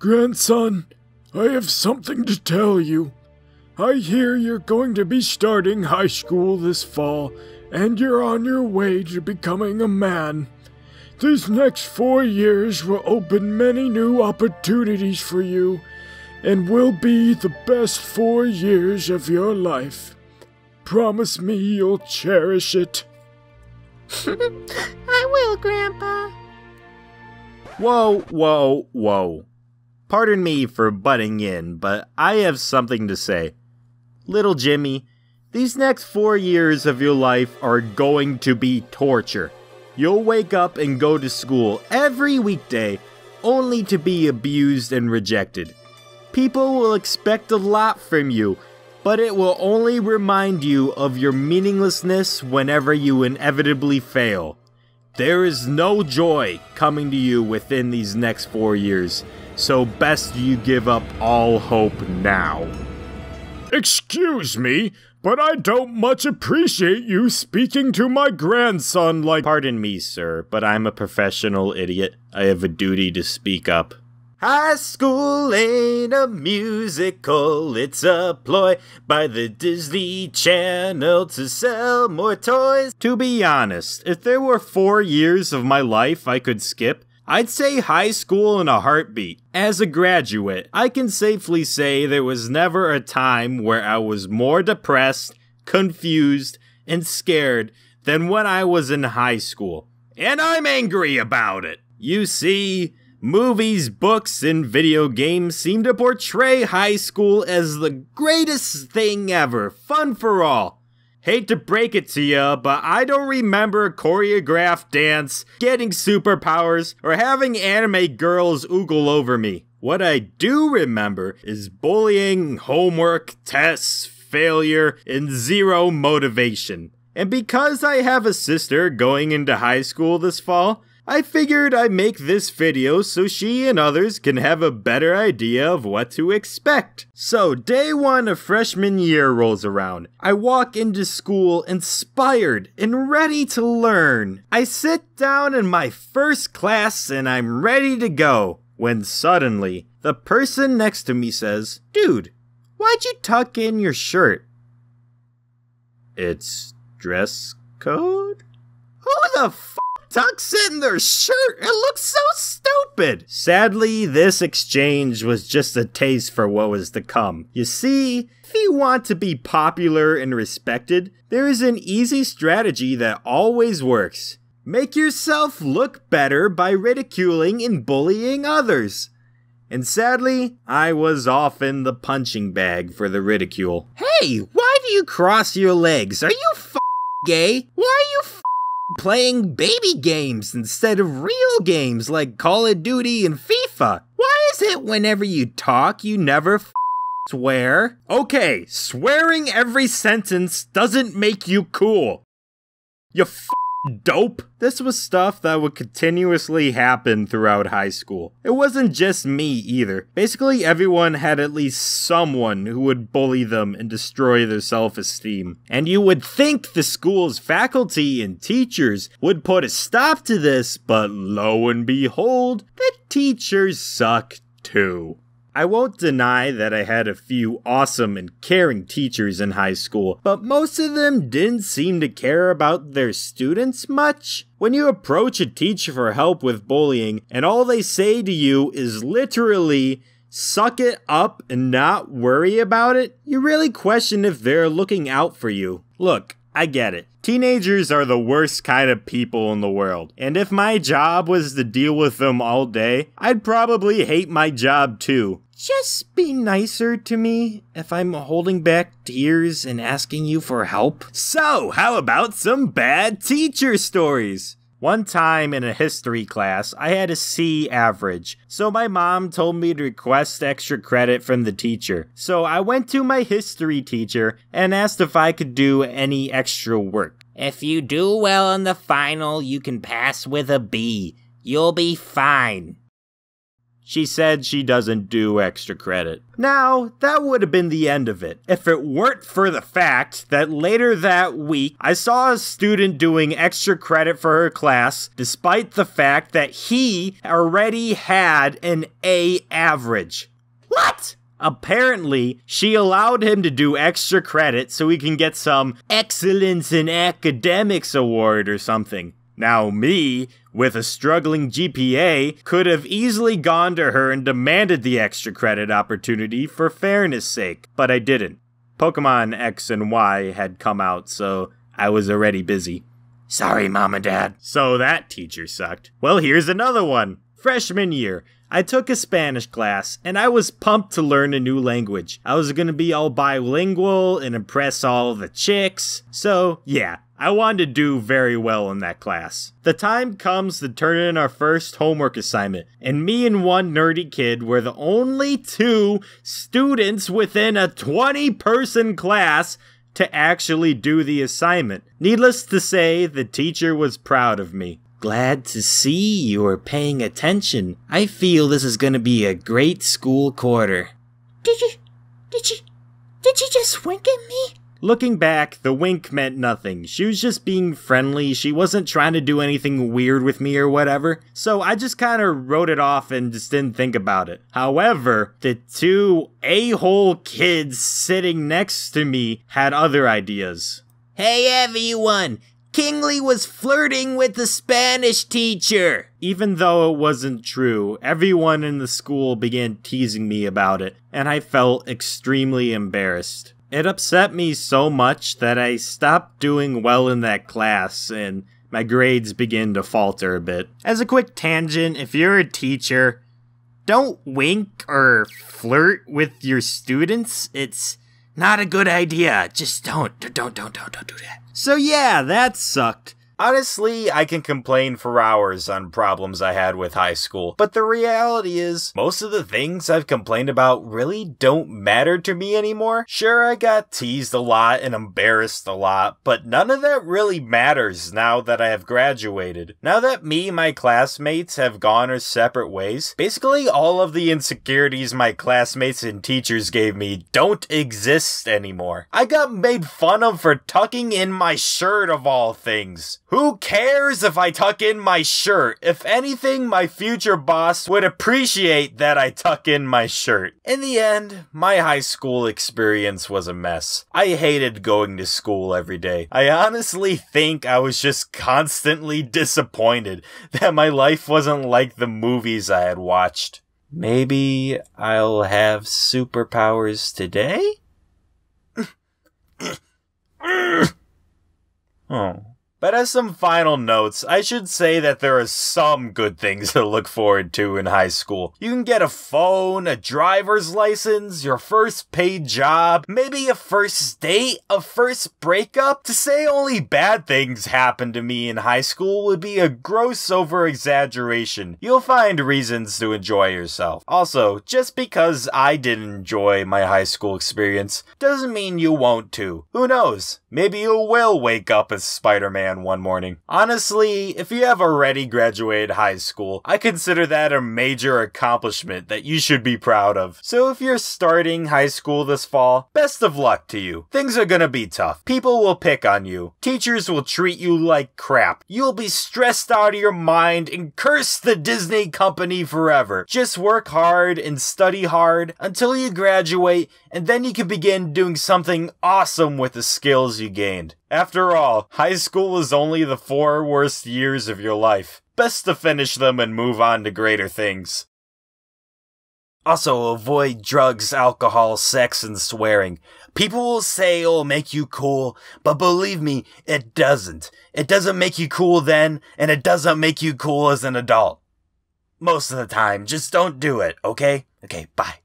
Grandson, I have something to tell you. I hear you're going to be starting high school this fall, and you're on your way to becoming a man. These next 4 years will open many new opportunities for you, and will be the best 4 years of your life. Promise me you'll cherish it. I will, Grandpa. Whoa. Pardon me for butting in, but I have something to say. Little Jimmy, these next 4 years of your life are going to be torture. You'll wake up and go to school every weekday, only to be abused and rejected. People will expect a lot from you, but it will only remind you of your meaninglessness whenever you inevitably fail. There is no joy coming to you within these next 4 years, so best you give up all hope now. Excuse me, but I don't much appreciate you speaking to my grandson like— Pardon me, sir, but I'm a professional idiot. I have a duty to speak up. High school ain't a musical, it's a ploy by the Disney Channel to sell more toys. To be honest, if there were 4 years of my life I could skip, I'd say high school in a heartbeat. As a graduate, I can safely say there was never a time where I was more depressed, confused, and scared than when I was in high school. And I'm angry about it. You see, movies, books, and video games seem to portray high school as the greatest thing ever, fun for all. Hate to break it to ya, but I don't remember choreographed dance, getting superpowers, or having anime girls oogle over me. What I do remember is bullying, homework, tests, failure, and zero motivation. And because I have a sister going into high school this fall, I figured I'd make this video so she and others can have a better idea of what to expect. So day 1 of freshman year rolls around. I walk into school inspired and ready to learn. I sit down in my first class and I'm ready to go, when suddenly the person next to me says, "Dude, why'd you tuck in your shirt?" It's dress code? Who the f tucks in their shirt? It looks so stupid. Sadly, this exchange was just a taste for what was to come. You see, if you want to be popular and respected, there is an easy strategy that always works. Make yourself look better by ridiculing and bullying others. And sadly, I was often the punching bag for the ridicule. Hey, why do you cross your legs? Are you gay? Why are you playing baby games instead of real games like Call of Duty and FIFA? Why is it whenever you talk, you never swear? Okay, swearing every sentence doesn't make you cool. You dope. This was stuff that would continuously happen throughout high school. It wasn't just me either. Basically everyone had at least someone who would bully them and destroy their self-esteem. And you would think the school's faculty and teachers would put a stop to this, but lo and behold, the teachers suck too. I won't deny that I had a few awesome and caring teachers in high school, but most of them didn't seem to care about their students much. When you approach a teacher for help with bullying, and all they say to you is literally, "Suck it up and not worry about it," you really question if they're looking out for you. Look, I get it. Teenagers are the worst kind of people in the world, and if my job was to deal with them all day, I'd probably hate my job too. Just be nicer to me if I'm holding back tears and asking you for help. So, how about some bad teacher stories? One time in a history class, I had a C average, so my mom told me to request extra credit from the teacher. So I went to my history teacher and asked if I could do any extra work. If you do well on the final, you can pass with a B. You'll be fine. She said she doesn't do extra credit. Now, that would have been the end of it, if it weren't for the fact that later that week, I saw a student doing extra credit for her class, despite the fact that he already had an A average. What? Apparently, she allowed him to do extra credit so he can get some Excellence in Academics award or something. Now me, with a struggling GPA, could have easily gone to her and demanded the extra credit opportunity for fairness' sake, but I didn't. Pokemon X and Y had come out, so I was already busy. Sorry, Mom and Dad. So that teacher sucked. Well, here's another one. Freshman year, I took a Spanish class, and I was pumped to learn a new language. I was gonna be all bilingual and impress all the chicks, so yeah. I wanted to do very well in that class. The time comes to turn in our first homework assignment, and me and one nerdy kid were the only 2 students within a 20-person class to actually do the assignment. Needless to say, the teacher was proud of me. Glad to see you are paying attention. I feel this is gonna be a great school quarter. Did you just wink at me? Looking back, the wink meant nothing. She was just being friendly. She wasn't trying to do anything weird with me or whatever. So I just kind of wrote it off and just didn't think about it. However, the 2 a-hole kids sitting next to me had other ideas. Hey everyone! Kingsley was flirting with the Spanish teacher! Even though it wasn't true, everyone in the school began teasing me about it, and I felt extremely embarrassed. It upset me so much that I stopped doing well in that class, and my grades began to falter a bit. As a quick tangent, if you're a teacher, don't wink or flirt with your students. It's not a good idea. Just don't do that. So yeah, that sucked. Honestly, I can complain for hours on problems I had with high school, but the reality is, most of the things I've complained about really don't matter to me anymore. Sure, I got teased a lot and embarrassed a lot, but none of that really matters now that I have graduated. Now that me and my classmates have gone our separate ways, basically all of the insecurities my classmates and teachers gave me don't exist anymore. I got made fun of for tucking in my shirt of all things. Who cares if I tuck in my shirt? If anything, my future boss would appreciate that I tuck in my shirt. In the end, my high school experience was a mess. I hated going to school every day. I honestly think I was just constantly disappointed that my life wasn't like the movies I had watched. Maybe I'll have superpowers today? Oh. But as some final notes, I should say that there are some good things to look forward to in high school. You can get a phone, a driver's license, your first paid job, maybe a first date, a first breakup. To say only bad things happened to me in high school would be a gross over-exaggeration. You'll find reasons to enjoy yourself. Also, just because I didn't enjoy my high school experience doesn't mean you won't too. Who knows? Maybe you will wake up as Spider-Man one morning. Honestly, if you have already graduated high school, I consider that a major accomplishment that you should be proud of. So if you're starting high school this fall, best of luck to you. Things are gonna be tough. People will pick on you. Teachers will treat you like crap. You'll be stressed out of your mind and curse the Disney company forever. Just work hard and study hard until you graduate, and then you can begin doing something awesome with the skills you gained. After all, high school is only the 4 worst years of your life. Best to finish them and move on to greater things. Also, avoid drugs, alcohol, sex, and swearing. People will say it'll make you cool, but believe me, it doesn't. It doesn't make you cool then, and it doesn't make you cool as an adult. Most of the time, just don't do it, okay? Okay, bye.